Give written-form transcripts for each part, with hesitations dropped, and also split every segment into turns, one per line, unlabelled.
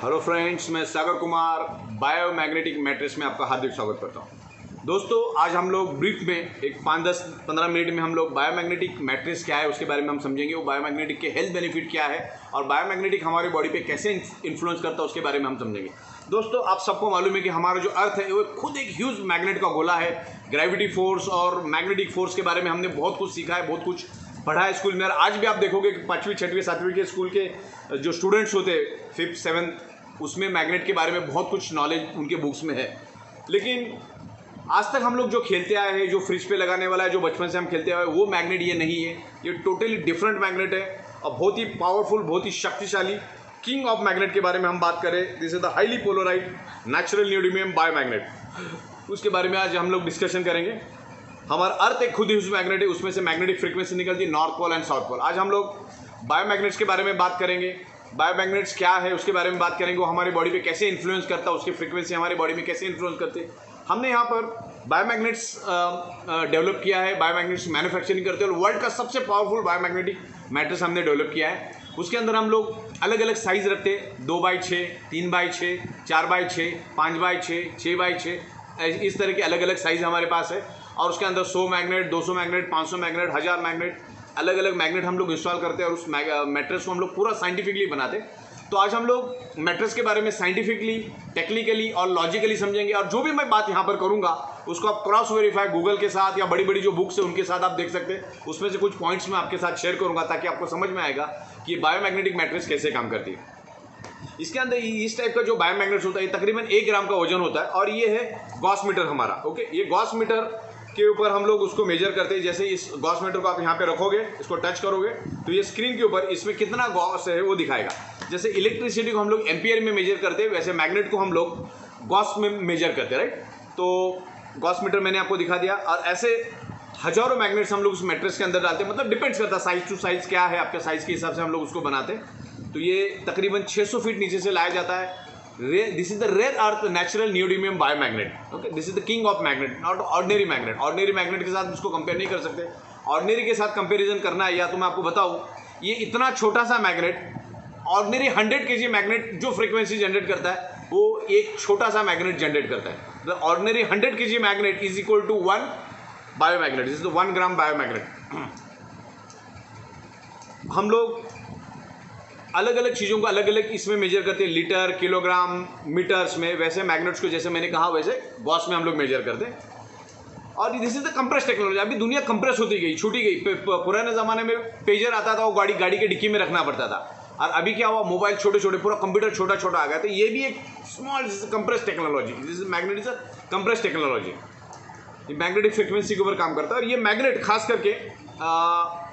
Hello friends, मैं Sagar Kumar biomagnetic matrix में आपका हार्दिक स्वागत करता हूं। दोस्तों, आज हम लोग ब्रीफ में एक 5-10-15 मिनट में हम लोग बायोमैग्नेटिक मैट्रिक्स क्या है उसके बारे में हम समझेंगे। वो बायोमैग्नेटिक के हेल्थ बेनिफिट क्या है और बायोमैग्नेटिक हमारी बॉडी पे कैसे इन्फ्लुएंस करता है उसके बारे में हम समझेंगे। दोस्तों, आप सबको मालूम है कि हमारा जो अर्थ है वो खुद एक ह्यूज मैग्नेट का गोला है। ग्रेविटी फोर्स और मैग्नेटिक फोर्स के बारे में हमने बहुत कुछ सीखा है, बहुत कुछ पढ़ा है स्कूल में। और आज भी आप देखोगे कि 5वीं 6वीं 7वीं के स्कूल के जो स्टूडेंट्स होते हैं 5th 7th, उसमें मैग्नेट के बारे में बहुत कुछ नॉलेज उनके बुक्स में है। लेकिन आज तक हम लोग जो खेलते आए हैं, जो फ्रिज पे लगाने वाला है, जो बचपन से हम खेलते आए हैं, वो मैग्नेट ये नहीं है। ये टोटली डिफरेंट मैग्नेट है और बहुत ही पावरफुल, बहुत ही शक्तिशाली किंग ऑफ मैग्नेट के बारे में हम बात करें। This is the highly polarised natural neodymium biomagnet. उसके बारे में आज हम लोग डिस्कशन करेंगे। हमारा अर्थ एक खुद ही उस मैग्नेट है, उसमें से मैग्नेटिक फ्रीक्वेंसी निकलती है north pole and south pole. आज हम लोग बायोमैग्नेट्स के बारे में बात करेंगे। बायोमैग्नेट्स क्या है उसके बारे में बात करेंगे। वो हमारी बॉडी पे कैसे इन्फ्लुएंस करता है, उसकी फ्रीक्वेंसी हमारी बॉडी में कैसे इन्फ्लुएंस करती है। हमने यहाँ पर बायोमैग्नेट्स डेवलप किया है, बायोमैग्नेट्स मैन्युफैक्चरिंग करते हैं और वर्ल्ड का सबसे पावरफुल बायोमैग्नेटिक मैट्रिक्स हमने डेवलप किया है। उसके अंदर हम लोग अलग अलग साइज रखते हैं, 2x6, 3x6, 4x6, 5x6, 6x6, इस तरह के अलग अलग साइज हमारे पास है। और उसके अंदर 100 मैग्नेट, 200 मैग्नेट, 500 मैग्नेट, 1000 मैग्नेट, अलग अलग मैग्नेट हम लोग इंस्टॉल करते हैं और उस मैट्रिक्स को हम लोग पूरा साइंटिफिकली बनाते हैं। तो आज हम लोग मैट्रिक्स के बारे में साइंटिफिकली, टेक्निकली और लॉजिकली समझेंगे। और जो भी मैं बात यहाँ पर करूँगा उसको आप क्रॉस वेरीफाई गूगल के साथ या बड़ी बड़ी जो बुक्स है उनके साथ आप देख सकते हैं। उसमें से कुछ पॉइंट्स मैं आपके साथ शेयर करूँगा ताकि आपको समझ में आएगा कि बायोमैग्नेटिक मैट्रिक्स कैसे काम करती है। इसके अंदर इस टाइप का जो बायोमैग्नेट्स होता है तकरीबन 1 ग्राम का वजन होता है और ये है गॉस मीटर हमारा। ओके, ये गॉस मीटर के ऊपर हम लोग उसको मेजर करते हैं। जैसे इस गॉस मीटर को आप यहाँ पे रखोगे, इसको टच करोगे तो ये स्क्रीन के ऊपर इसमें कितना गॉस है वो दिखाएगा। जैसे इलेक्ट्रिसिटी को हम लोग एम्पियर में मेजर करते हैं, वैसे मैग्नेट को हम लोग गॉस में मेजर करते हैं, राइट। तो गॉस मीटर मैंने आपको दिखा दिया और ऐसे हजारों मैग्नेट्स हम लोग उस मैट्रिक्स के अंदर डालते हैं। मतलब डिपेंड्स करता है साइज टू साइज क्या है, आपके साइज के हिसाब से हम लोग उसको बनाते हैं। तो ये तकरीबन 600 फीट नीचे से लाया जाता है। This is the rare earth natural neodymium biomagnet. Okay, this is the king of magnet, not ordinary magnet. Ordinary magnet के साथ इसको कंपेयर नहीं कर सकते। ऑर्डिनरी के साथ कंपेरिजन करना है या तो मैं आपको बताऊं, ये इतना छोटा सा मैग्नेट, ऑर्डिनरी 100 kg मैग्नेट जो फ्रीक्वेंसी जनरेट करता है वो एक छोटा सा मैग्नेट जनरेट करता है। The ordinary 100 kg magnet is equal to 1 biomagnet. This is the 1 gram biomagnet. हम लोग अलग अलग चीज़ों को अलग अलग इसमें मेजर करते हैं, लीटर, किलोग्राम, मीटर्स में। वैसे मैग्नेट्स को जैसे मैंने कहा वैसे गॉस में हम लोग मेजर करते हैं। और this is the compress technology. अभी दुनिया कंप्रेस होती गई, छूटी गई। पुराने ज़माने में पेजर आता था, वो गाड़ी के डिक्की में रखना पड़ता था। और अभी क्या हुआ, मोबाइल छोटे छोटे, पूरा कंप्यूटर छोटा छोटा आ गया। तो ये भी एक small compress technology. This is magnet is a compress technology. ये मैग्नेटिक फ्रिक्वेंसी के ऊपर काम करता है। और ये मैग्नेट खास करके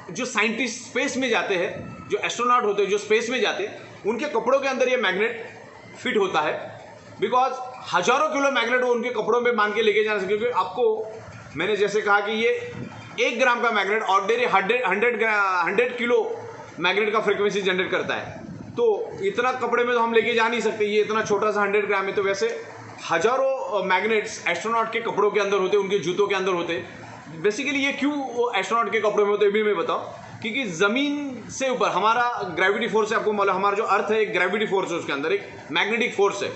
जो साइंटिस्ट स्पेस में जाते हैं, जो एस्ट्रोनॉट होते हैं जो स्पेस में जाते हैं, उनके कपड़ों के अंदर ये मैग्नेट फिट होता है। बिकॉज हजारों किलो मैग्नेट वो उनके कपड़ों में बांध के लेके जाना सकते। क्योंकि आपको मैंने जैसे कहा कि ये 1 ग्राम का मैग्नेट ऑर्डिनरी 100 किलो मैग्नेट का फ्रिक्वेंसी जनरेट करता है। तो इतना कपड़े में तो हम लेके जा नहीं सकते, ये इतना छोटा सा 100 ग्राम है। तो वैसे हजारों मैग्नेट्स एस्ट्रोनॉट के कपड़ों के अंदर होते, उनके जूतों के अंदर होते। बेसिकली ये क्यों एस्ट्रोनॉट के कपड़ों में होते भी मैं बताऊं, क्योंकि ज़मीन से ऊपर हमारा ग्रेविटी फोर्स है। आपको मालूम, हमारा जो अर्थ है एक ग्रेविटी फोर्स है, उसके अंदर एक मैग्नेटिक फोर्स है।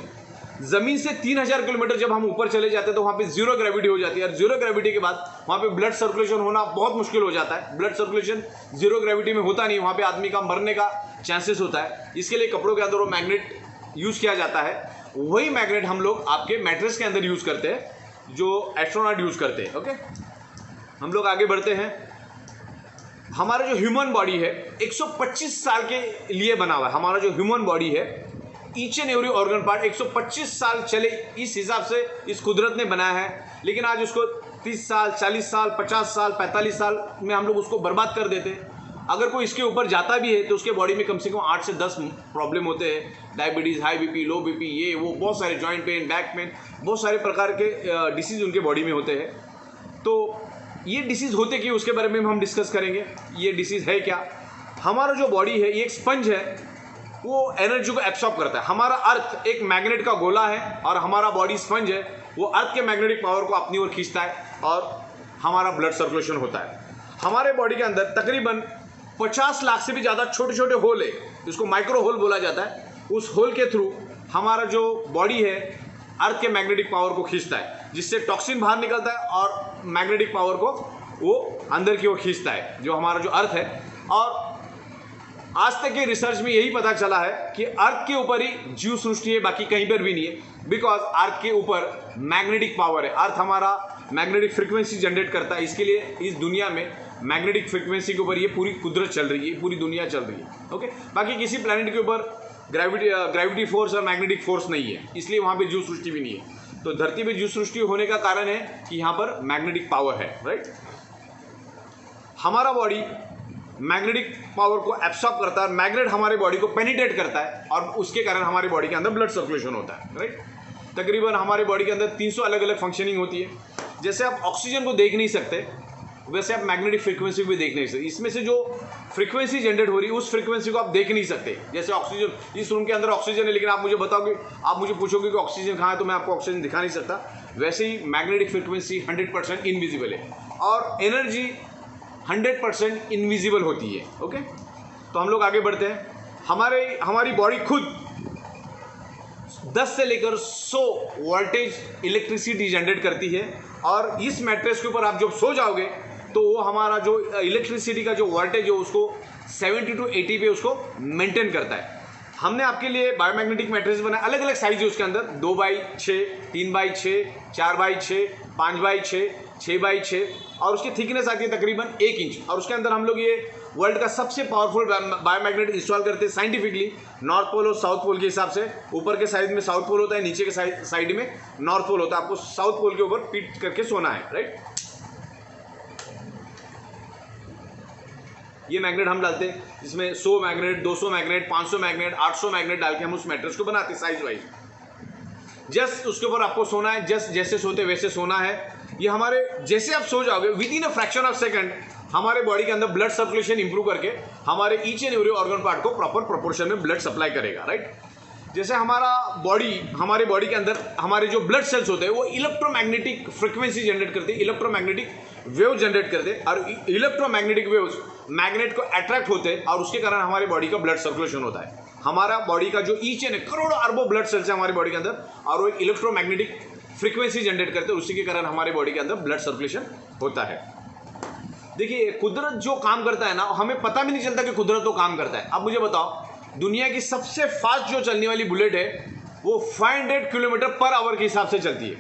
ज़मीन से 3000 किलोमीटर जब हम ऊपर चले जाते हैं तो वहाँ पे जीरो ग्रेविटी हो जाती है। और जीरो ग्रेविटी के बाद वहाँ पे ब्लड सर्कुलेशन होना बहुत मुश्किल हो जाता है। ब्लड सर्कुलेशन जीरो ग्रेविटी में होता नहीं, वहाँ पे आदमी का मरने का चांसेस होता है। इसके लिए कपड़ों के अंदर वो मैग्नेट यूज़ किया जाता है। वही मैग्नेट हम लोग आपके मैट्रिक्स के अंदर यूज़ करते हैं, जो एस्ट्रोनॉट यूज़ करते हैं। ओके, हम लोग आगे बढ़ते हैं। हमारा जो ह्यूमन बॉडी है 125 साल के लिए बना हुआ है। हमारा जो ह्यूमन बॉडी है, each and every organ part 125 साल चले, इस हिसाब से इस कुदरत ने बनाया है। लेकिन आज उसको 30 साल, 40 साल, 50 साल, 45 साल में हम लोग उसको बर्बाद कर देते हैं। अगर कोई इसके ऊपर जाता भी है तो उसके बॉडी में कम से कम 8 से 10 प्रॉब्लम होते हैं। डायबिटीज़, हाई बीपी, लो बीपी, ये वो बहुत सारे, जॉइंट पेन, बैक पेन, बहुत सारे प्रकार के डिसीज़ उनके बॉडी में होते हैं। तो ये डिसीज़ होते कि उसके बारे में हम डिस्कस करेंगे। ये डिसीज़ है क्या। हमारा जो बॉडी है ये एक स्पंज है, वो एनर्जी को एब्सॉर्ब करता है। हमारा अर्थ एक मैग्नेट का गोला है और हमारा बॉडी स्पंज है, वो अर्थ के मैग्नेटिक पावर को अपनी ओर खींचता है और हमारा ब्लड सर्कुलेशन होता है। हमारे बॉडी के अंदर तकरीबन 50 लाख से भी ज़्यादा छोटे छोटे होल है, जिसको माइक्रो होल बोला जाता है। उस होल के थ्रू हमारा जो बॉडी है अर्थ के मैग्नेटिक पावर को खींचता है, जिससे टॉक्सिन बाहर निकलता है और मैग्नेटिक पावर को वो अंदर की ओर खींचता है, जो हमारा जो अर्थ है। और आज तक के रिसर्च में यही पता चला है कि अर्थ के ऊपर ही जीव सृष्टि है, बाकी कहीं पर भी नहीं है, बिकॉज अर्थ के ऊपर मैग्नेटिक पावर है। अर्थ हमारा मैग्नेटिक फ्रीक्वेंसी जनरेट करता है, इसके लिए इस दुनिया में मैग्नेटिक फ्रीक्वेंसी के ऊपर ये पूरी कुदरत चल रही है, पूरी दुनिया चल रही है। ओके, बाकी किसी प्लैनेट के ऊपर ग्रेविटी फोर्स और मैग्नेटिक फोर्स नहीं है, इसलिए वहाँ पे जीव सृष्टि भी नहीं है। तो धरती पे जीव सृष्टि होने का कारण है कि यहाँ पर मैग्नेटिक पावर है, राइट। हमारा बॉडी मैग्नेटिक पावर को एब्सॉर्ब करता है, मैग्नेट हमारे बॉडी को पेनिट्रेट करता है और उसके कारण हमारे बॉडी के अंदर ब्लड सर्कुलेशन होता है, राइट। तकरीबन हमारे बॉडी के अंदर 300 अलग अलग फंक्शनिंग होती है। जैसे आप ऑक्सीजन को देख नहीं सकते, वैसे आप मैग्नेटिक फ्रीक्वेंसी को भी देख नहीं सकते। इसमें से जो फ्रीक्वेंसी जनरेट हो रही है उस फ्रीक्वेंसी को आप देख नहीं सकते। जैसे ऑक्सीजन, इस रूम के अंदर ऑक्सीजन है, लेकिन आप मुझे बताओगे, आप मुझे पूछोगे कि ऑक्सीजन कहाँ है, तो मैं आपको ऑक्सीजन दिखा नहीं सकता। वैसे ही मैग्नेटिक फ्रीक्वेंसी 100% इनविजिबल है और एनर्जी 100% इनविजिबल होती है। ओके, तो हम लोग आगे बढ़ते हैं। हमारी बॉडी खुद 10 से लेकर 100 वोल्टेज इलेक्ट्रिसिटी जनरेट करती है और इस मैट्रेस के ऊपर आप जब सो जाओगे तो वो हमारा जो इलेक्ट्रिसिटी का जो वोल्टेज है उसको 70 to 80 पे उसको मेंटेन करता है। हमने आपके लिए बायोमैग्नेटिक मैट्रेस बनाए, अलग अलग साइज है उसके अंदर, 2x6, 3x6, 4x6, 5x6, 6x6 और उसकी थिकनेस आती है तकरीबन 1 इंच। और उसके अंदर हम लोग ये वर्ल्ड का सबसे पावरफुल बायोमैग्नेट इंस्टॉल करते हैं साइंटिफिकली, नॉर्थ पोल और साउथ पोल के हिसाब से। ऊपर के साइड में साउथ पोल होता है, नीचे के साइड में नॉर्थ पोल होता है। आपको साउथ पोल के ऊपर पीट करके सोना है, राइट। ये मैग्नेट हम डालते हैं, जिसमें 100 मैग्नेट, 200 मैग्नेट, 500 मैग्नेट, 800 मैग्नेट डाल के हम उस मैट्रेस को बनाते हैं साइज वाइज। जस्ट उसके ऊपर आपको सोना है, जस्ट जैसे सोते वैसे सोना है। ये हमारे जैसे आप सो जाओगे with in a fraction of second हमारे बॉडी के अंदर ब्लड सर्कुलेशन इंप्रूव करके हमारे each and every organ part को प्रॉपर प्रोपोर्शन में ब्लड सप्लाई करेगा, राइट। जैसे हमारे बॉडी के अंदर हमारे जो ब्लड सेल्स होते हैं वो इलेक्ट्रोमैग्नेटिक फ्रीक्वेंसी जनरेट करते हैं, इलेक्ट्रोमैग्नेटिक वेव जनरेट करते हैं और इलेक्ट्रोमैग्नेटिक वेव्स मैग्नेट को अट्रैक्ट होते हैं और उसके कारण हमारे बॉडी का ब्लड सर्कुलेशन होता है। हमारा बॉडी का जो ईच एंड करोड़ों अरबों ब्लड सेल्स है हमारे बॉडी के अंदर और वो एक इलेक्ट्रोमैग्नेटिक फ्रीक्वेंसी जनरेट करते हैं, उसी के कारण हमारे बॉडी के अंदर ब्लड सर्कुलेशन होता है। देखिए, कुदरत जो काम करता है ना, हमें पता भी नहीं चलता कि कुदरत तो काम करता है। अब मुझे बताओ, दुनिया की सबसे फास्ट जो चलने वाली बुलेट है वो 500 किलोमीटर पर आवर के हिसाब से चलती है,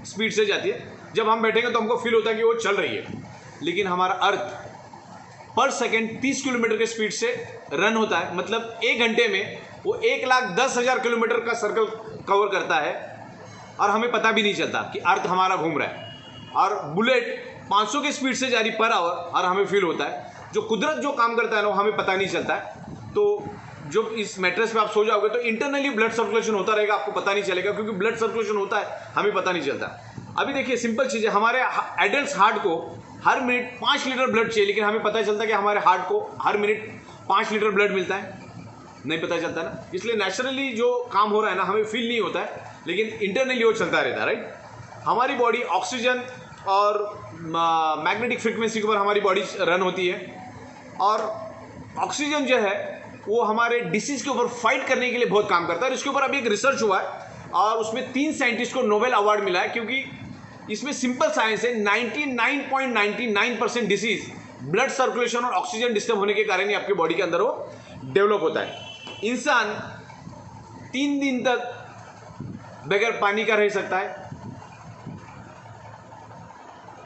स्पीड से जाती है। जब हम बैठेंगे तो हमको फील होता है कि वो चल रही है, लेकिन हमारा अर्थ पर सेकेंड 30 किलोमीटर के स्पीड से रन होता है। मतलब 1 घंटे में वो 1,10,000 किलोमीटर का सर्कल कवर करता है और हमें पता भी नहीं चलता कि अर्थ हमारा घूम रहा है। और बुलेट 500 की स्पीड से जा रही पर आवर और हमें फील होता है। जो कुदरत जो काम करता है ना, हमें पता नहीं चलता है। तो जब इस मैट्रेस पे आप सो जाओगे तो इंटरनली ब्लड सर्कुलेशन होता रहेगा, आपको पता नहीं चलेगा, क्योंकि ब्लड सर्कुलेशन होता है, हमें पता नहीं चलता। अभी देखिए, सिंपल चीज़ है, हमारे एडल्ट हार्ट को हर मिनट 5 लीटर ब्लड चाहिए, लेकिन हमें पता चलता है कि हमारे हार्ट को हर मिनट 5 लीटर ब्लड मिलता है, नहीं पता चलता ना। इसलिए नेचुरली जो काम हो रहा है ना, हमें फील नहीं होता है, लेकिन इंटरनली वो चलता रहता है, राइट। हमारी बॉडी ऑक्सीजन और मैग्नेटिक फ्रीक्वेंसी के ऊपर हमारी बॉडी रन होती है और ऑक्सीजन जो है वो हमारे डिसीज के ऊपर फाइट करने के लिए बहुत काम करता है। और इसके ऊपर अभी एक रिसर्च हुआ है और उसमें 3 साइंटिस्ट को नोबेल अवार्ड मिला है, क्योंकि इसमें सिंपल साइंस है, 99.99% डिसीज ब्लड सर्कुलेशन और ऑक्सीजन डिस्टर्ब होने के कारण ही आपके बॉडी के अंदर वो डेवलप होता है। इंसान 3 दिन तक बगैर पानी का रह सकता है,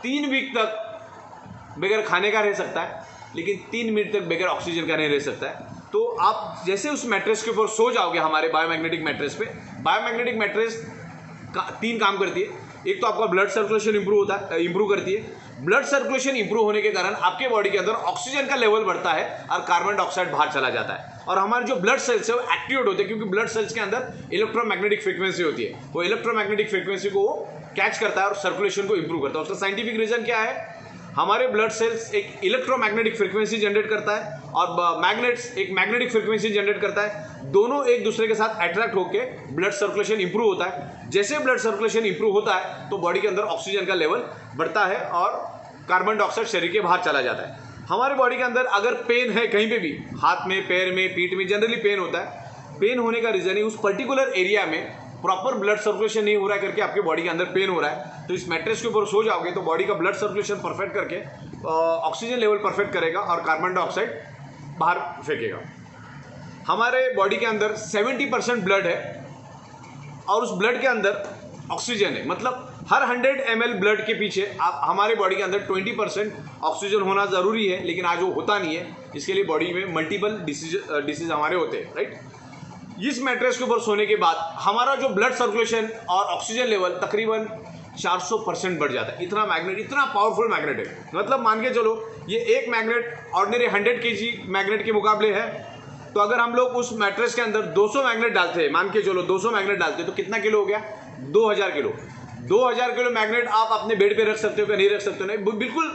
3 वीक तक बगैर खाने का रह सकता है, लेकिन 3 मिनट तक बगैर ऑक्सीजन का नहीं रह सकता है। तो आप जैसे उस मैट्रेस के ऊपर सो जाओगे, हमारे बायोमैग्नेटिक मैट्रेस पे, बायोमैग्नेटिक मैट्रेस का 3 काम करती है। एक तो आपका ब्लड सर्कुलेशन इंप्रूव करती है। ब्लड सर्कुलेशन इंप्रूव होने के कारण आपके बॉडी के अंदर ऑक्सीजन का लेवल बढ़ता है और कार्बन डाइऑक्साइड बाहर चला जाता है और हमारे जो ब्लड सेल्स है वो एक्टिवेट होते हैं, क्योंकि ब्लड सेल्स के अंदर इलेक्ट्रोमैग्नेटिक फ्रीक्वेंसी होती है। वो इलेक्ट्रोमैग्नेटिक फ्रीक्वेंसी को वो कैच करता है और सर्कुलेशन को इंप्रूव करता है। उसका साइंटिफिक रीजन क्या है? हमारे ब्लड सेल्स एक इलेक्ट्रोमैग्नेटिक फ्रीक्वेंसी जनरेट करता है और मैग्नेट्स एक मैग्नेटिक फ्रीक्वेंसी जनरेट करता है। दोनों एक दूसरे के साथ अट्रैक्ट होकर ब्लड सर्कुलेशन इंप्रूव होता है। जैसे ब्लड सर्कुलेशन इंप्रूव होता है तो बॉडी के अंदर ऑक्सीजन का लेवल बढ़ता है और कार्बन डाइऑक्साइड शरीर के बाहर चला जाता है। हमारे बॉडी के अंदर अगर पेन है कहीं पे भी, हाथ में, पैर में, पीठ में जनरली पेन होता है, पेन होने का रीज़न है उस पर्टिकुलर एरिया में प्रॉपर ब्लड सर्कुलेशन नहीं हो रहा है करके आपके बॉडी के अंदर पेन हो रहा है। तो इस मैट्रेस के ऊपर सो जाओगे तो बॉडी का ब्लड सर्कुलेशन परफेक्ट करके ऑक्सीजन लेवल परफेक्ट करेगा और कार्बन डाइऑक्साइड बाहर फेंकेगा। हमारे बॉडी के अंदर 70% ब्लड है और उस ब्लड के अंदर ऑक्सीजन है। मतलब हर 100 ml ब्लड के पीछे आप हमारे बॉडी के अंदर 20% ऑक्सीजन होना ज़रूरी है, लेकिन आज वो होता नहीं है। इसके लिए बॉडी में मल्टीपल डिसीज हमारे होते हैं, राइट। इस मैट्रेस के ऊपर सोने के बाद हमारा जो ब्लड सर्कुलेशन और ऑक्सीजन लेवल तकरीबन 400% बढ़ जाता है। इतना मैग्नेट, इतना पावरफुल मैग्नेट है। मतलब मान के चलो ये एक मैग्नेट ऑर्डिनरी 100 kg मैग्नेट के मुकाबले है। तो अगर हम लोग उस मैट्रेस के अंदर 200 मैग्नेट डालते हैं, मान के चलो 200 मैग्नेट डालते हैं, तो कितना किलो हो गया? 2000 किलो। 2000 किलो मैग्नेट आप अपने बेड पे रख सकते हो क्या? नहीं रख सकते हो। नहीं, बिल्कुल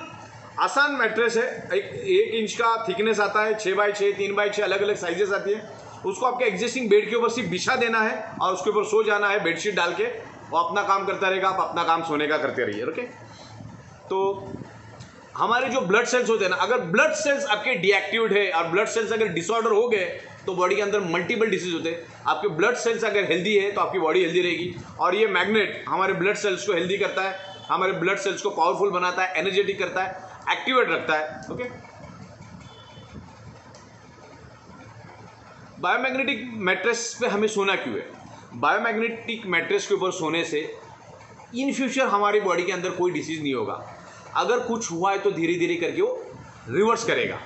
आसान मैट्रेस है। 1 इंच का थिकनेस आता है, 6x6, 3x6 अलग अलग साइजेस आती है। उसको आपके एग्जिस्टिंग बेड के ऊपर सिर्फ बिछा देना है और उसके ऊपर सो जाना है बेडशीट डाल के। वो अपना काम करता रहेगा, आप अपना काम सोने का करते रहिए, ओके। तो हमारे जो ब्लड सेल्स होते हैं ना, अगर ब्लड सेल्स आपके डीएक्टिवेट है और ब्लड सेल्स अगर डिसऑर्डर हो गए तो बॉडी के अंदर मल्टीपल डिसीज होते हैं। आपके ब्लड सेल्स अगर हेल्दी है तो आपकी बॉडी हेल्दी रहेगी। और ये मैग्नेट हमारे ब्लड सेल्स को हेल्दी करता है, हमारे ब्लड सेल्स को पावरफुल बनाता है, एनर्जेटिक करता है, एक्टिवेट रखता है, ओके। बायोमैग्नेटिक मैट्रेस पे हमें सोना क्यों है? बायोमैग्नेटिक मैट्रेस के ऊपर सोने से इन फ्यूचर हमारी बॉडी के अंदर कोई डिसीज नहीं होगा। अगर कुछ हुआ है तो धीरे धीरे करके वो रिवर्स करेगा।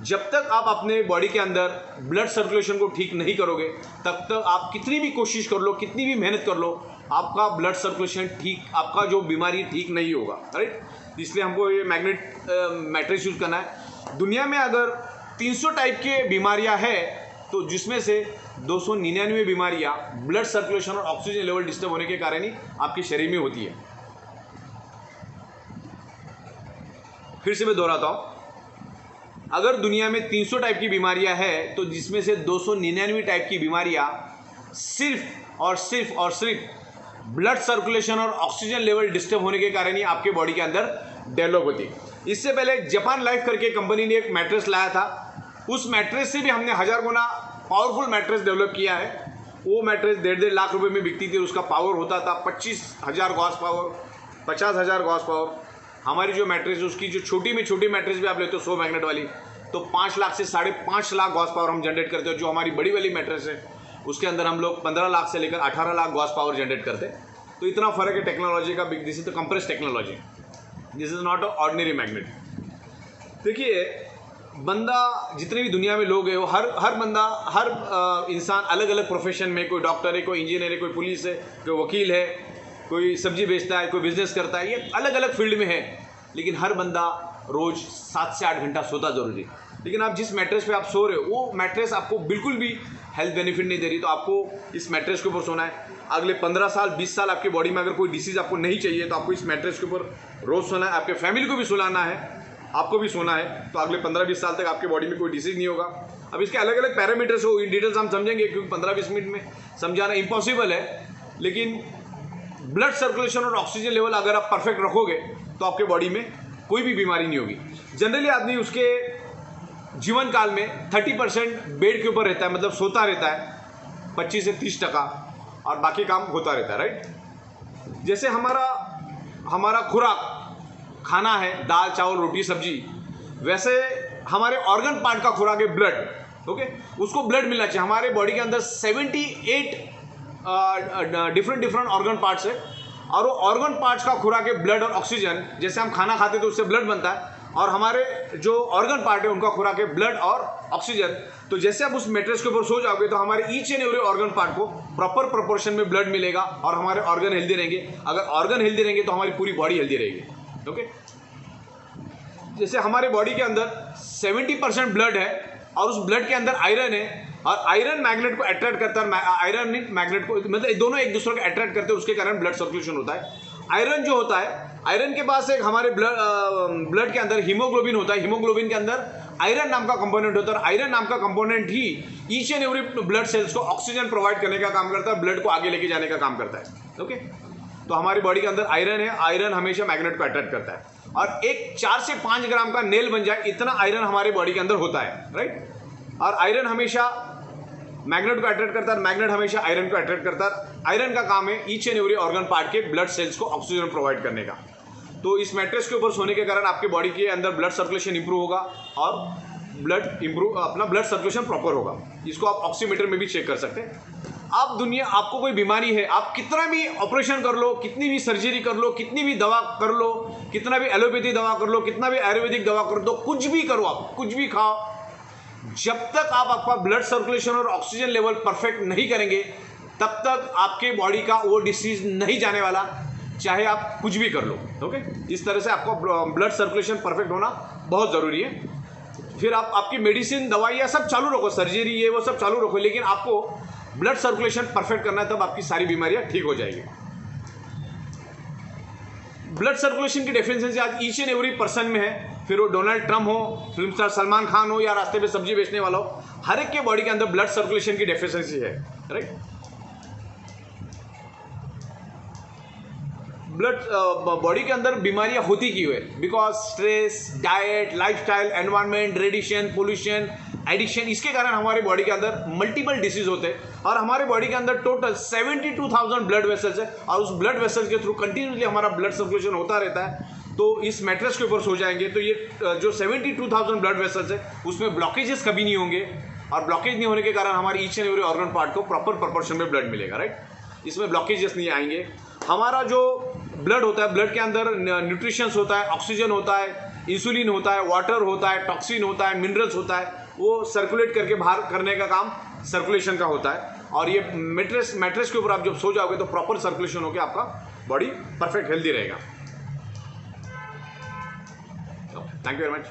जब तक आप अपने बॉडी के अंदर ब्लड सर्कुलेशन को ठीक नहीं करोगे तब तक आप कितनी भी कोशिश कर लो, कितनी भी मेहनत कर लो, आपका ब्लड सर्कुलेशन ठीक, आपका जो बीमारी ठीक नहीं होगा, राइट। इसलिए हमको ये मैट्रेस यूज करना है। दुनिया में अगर 300 टाइप के बीमारियां हैं तो जिसमें से 299 बीमारियां ब्लड सर्कुलेशन और ऑक्सीजन लेवल डिस्टर्ब होने के कारण ही आपके शरीर में होती है। फिर से मैं दोहराता हूं, अगर दुनिया में 300 टाइप की बीमारियां हैं तो जिसमें से 299 टाइप की बीमारियां सिर्फ और सिर्फ ब्लड सर्कुलेशन और ऑक्सीजन लेवल डिस्टर्ब होने के कारण ही आपके बॉडी के अंदर डेवलप होती है। इससे पहले जापान लाइफ करके कंपनी ने एक मैट्रेस लाया था। उस मैट्रेस से भी हमने 1000 गुना पावरफुल मैट्रेस डेवलप किया है। वो मैट्रेस 1.5 लाख रुपए में बिकती थी। उसका पावर होता था 25,000 गॉस पावर, 50,000 गॉस पावर। हमारी जो मैट्रेस है उसकी जो छोटी में छोटी मैट्रेस भी आप लेते हो 100 मैग्नेट वाली, तो 5 लाख से 5.5 लाख गॉस पावर हम जनरेट करते हो। जो हमारी बड़ी वाली मैट्रेस है उसके अंदर हम लोग 15 लाख से लेकर 18 लाख गॉस पावर जनरेट करते हैं। तो इतना फर्क है टेक्नोलॉजी का। This is the compress technology, this is not a ordinary magnet. देखिए, बंदा जितने भी दुनिया में लोग हैं वो हर बंदा, हर इंसान अलग अलग प्रोफेशन में, कोई डॉक्टर है, कोई इंजीनियर है, कोई पुलिस है, कोई वकील है, कोई सब्जी बेचता है, कोई बिजनेस करता है, ये अलग अलग फील्ड में है। लेकिन हर बंदा रोज़ 7 से 8 घंटा सोता जरूरी है। लेकिन आप जिस मैट्रेस पे आप सो रहे हो वो मैट्रेस आपको बिल्कुल भी हेल्थ बेनिफिट नहीं दे रही। तो आपको इस मैट्रेस के ऊपर सोना है। अगले 15 साल 20 साल आपकी बॉडी में अगर कोई डिसीज़ आपको नहीं चाहिए तो आपको इस मैट्रेस के ऊपर रोज़ सोना है। आपके फैमिली को भी सुलाना है, आपको भी सोना है। तो अगले 15-20 साल तक आपके बॉडी में कोई डिसीज नहीं होगा। अब इसके अलग अलग पैरामीटर्स हो, इन डिटेल्स हम समझेंगे क्योंकि 15-20 मिनट में समझाना इम्पॉसिबल है। लेकिन ब्लड सर्कुलेशन और ऑक्सीजन लेवल अगर आप परफेक्ट रखोगे तो आपके बॉडी में कोई भी बीमारी नहीं होगी। जनरली आदमी उसके जीवन काल में 30% बेड के ऊपर रहता है, मतलब सोता रहता है 25 से 30%, और बाकी काम होता रहता है, राइट। जैसे हमारा खुराक खाना है दाल चावल रोटी सब्जी, वैसे हमारे ऑर्गन पार्ट का खुराक है ब्लड, ओके। उसको ब्लड मिलना चाहिए। हमारे बॉडी के अंदर 78 डिफरेंट ऑर्गन पार्ट्स है और वो ऑर्गन पार्ट्स का खुराक है ब्लड और ऑक्सीजन। जैसे हम खाना खाते तो उससे ब्लड बनता है और हमारे जो ऑर्गन पार्ट है उनका खुराक है ब्लड और ऑक्सीजन। तो जैसे आप उस मैट्रेस के ऊपर सो जाओगे तो हमारे each and every organ part को प्रॉपर प्रोपोर्शन में ब्लड मिलेगा और हमारे ऑर्गन हेल्दी रहेंगे। अगर ऑर्गन हेल्दी रहेंगे तो हमारी पूरी बॉडी हेल्दी रहेगी, ओके। जैसे हमारे बॉडी के अंदर 70% ब्लड है और उस ब्लड के अंदर आयरन है और आयरन मैग्नेट को अट्रैक्ट करता है, आयरन मैग्नेट को, मतलब दोनों एक दूसरे को अट्रैक्ट करते हैं, उसके कारण ब्लड सर्कुलेशन होता है। आयरन जो होता है, आयरन के पास एक हमारे ब्लड के अंदर हीमोग्लोबिन होता है। हीमोग्लोबिन के अंदर आयरन नाम का कंपोनेंट होता है और आयरन नाम का component he each and every blood cells को ऑक्सीजन प्रोवाइड करने का काम करता है, ब्लड को आगे लेके जाने का काम करता है, ओके। तो हमारी बॉडी के अंदर आयरन है, आयरन हमेशा मैग्नेट को अट्रैक्ट करता है और एक 4 से 5 ग्राम का नेल बन जाए इतना आयरन हमारे बॉडी के अंदर होता है, राइट। और आयरन हमेशा मैग्नेट को अट्रैक्ट करता है, मैग्नेट हमेशा आयरन को अट्रैक्ट करता है। आयरन का काम है each and every organ part के ब्लड सेल्स को ऑक्सीजन प्रोवाइड करने का। तो इस मैट्रेस के ऊपर सोने के कारण आपके बॉडी के अंदर ब्लड सर्कुलेशन इंप्रूव होगा और अपना ब्लड सर्कुलेशन प्रॉपर होगा। इसको आप ऑक्सीमीटर में भी चेक कर सकते हैं। आपको कोई बीमारी है, आप कितना भी ऑपरेशन कर लो, कितनी भी सर्जरी कर लो, कितनी भी दवा कर लो, कितना भी एलोपैथी दवा कर लो, कितना भी आयुर्वेदिक दवा कर दो, कुछ भी करो, आप कुछ भी खाओ, जब तक आप आपका ब्लड सर्कुलेशन और ऑक्सीजन लेवल परफेक्ट नहीं करेंगे तब तक आपके बॉडी का वो डिसीज नहीं जाने वाला, चाहे आप कुछ भी कर लो। ओके, इस तरह से आपको ब्लड सर्कुलेशन परफेक्ट होना बहुत ज़रूरी है। फिर आप आपकी मेडिसिन दवाइयाँ सब चालू रखो, सर्जरी ये वो सब चालू रखो, लेकिन आपको ब्लड सर्कुलेशन परफेक्ट करना है, तब आपकी सारी बीमारियाँ ठीक हो जाएगी। ब्लड सर्कुलेशन की डेफिशिएंसी आज ईच एंड एवरी पर्सन में है, फिर वो डोनाल्ड ट्रम्प हो, फिल्म स्टार सलमान खान हो, या रास्ते पे सब्जी बेचने वाला हो, हर एक के बॉडी के अंदर ब्लड सर्कुलेशन की डेफिशिएंसी है। राइट, ब्लड बॉडी के अंदर बीमारियां होती क्यों है? Because stress, diet, lifestyle, environment, radiation, pollution, addiction, इसके कारण हमारे बॉडी के अंदर मल्टीपल डिसीज होते हैं। और हमारे बॉडी के अंदर टोटल 72,000 ब्लड वेसल्स है, और उस ब्लड वेसल्स के थ्रू कंटिन्यूसली हमारा ब्लड सर्कुलेशन होता रहता है। तो इस मैट्रेस के ऊपर सो जाएंगे तो ये जो 72,000 ब्लड वेसल्स है उसमें ब्लॉकेजेस कभी नहीं होंगे, और ब्लॉकेज नहीं होने के कारण हमारे each and every organ part को प्रॉपर प्रोपोर्शन में ब्लड मिलेगा। राइट, इसमें ब्लॉकेजेस नहीं आएंगे। हमारा जो ब्लड होता है, ब्लड के अंदर न्यूट्रिशंस होता है, ऑक्सीजन होता है, इंसुलिन होता है, वाटर होता है, टॉक्सिन होता है, मिनरल्स होता है, वो सर्कुलेट करके बाहर करने का काम सर्कुलेशन का होता है। और ये मैट्रेस के ऊपर आप जब सो जाओगे तो प्रॉपर सर्कुलेशन होकर आपका बॉडी परफेक्ट हेल्दी रहेगा। Thank you very much.